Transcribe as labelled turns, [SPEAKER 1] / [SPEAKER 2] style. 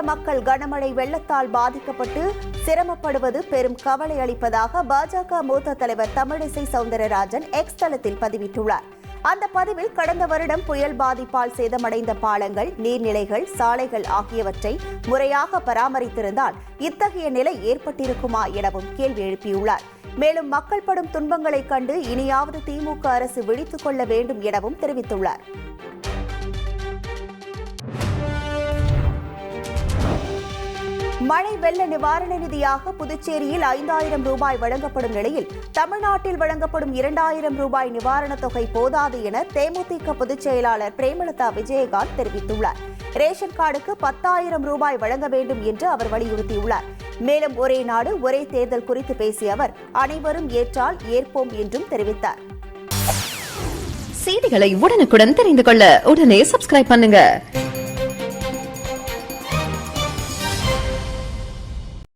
[SPEAKER 1] மக்கள் கனமழை வெள்ளத்தால் பாதிக்கப்பட்டு சிரமப்படுவது பெரும் கவலை அளிப்பதாக பாஜக மூத்த தலைவர் தமிழிசை சவுந்தரராஜன் எக்ஸ் தளத்தில் பதிவிட்டுள்ளார். அந்த பதிவில் கடந்த வருடம் புயல் பாதிப்பால் சேதமடைந்த பாலங்கள், நீர்நிலைகள், சாலைகள் ஆகியவற்றை முறையாக பராமரித்திருந்தால் இத்தகைய நிலை ஏற்பட்டிருக்குமா எனவும் கேள்வி எழுப்பியுள்ளார். மேலும் மக்கள் படும் துன்பங்களைக் கண்டு இனியாவது திமுக அரசு விழித்துக் கொள்ள வேண்டும் எனவும் தெரிவித்துள்ளார். மழை வெள்ள நிவாரண நிதியாக புதுச்சேரியில் 5000 ரூபாய் வழங்கப்படும் நிலையில் தமிழ்நாட்டில் வழங்கப்படும் 2000 ரூபாய் நிவாரணத் தொகை போதாது என தேமுதிக பொதுச் செயலாளர் பிரேமலதா விஜயகாந்த் தெரிவித்துள்ளார். ரேஷன் கார்டுக்கு 10,000 ரூபாய் வழங்க வேண்டும் என்று அவர் வலியுறுத்தியுள்ளார். மேலும் ஒரே நாடு ஒரே தேர்தல் குறித்து பேசிய அவர் அனைவரும் ஏற்றால் ஏற்போம் என்றும் தெரிவித்தார்.
[SPEAKER 2] செய்திகளை உடனுக்குடன் தெரிந்து கொள்ள உடனே சப்ஸ்கிரைப் பண்ணுங்க.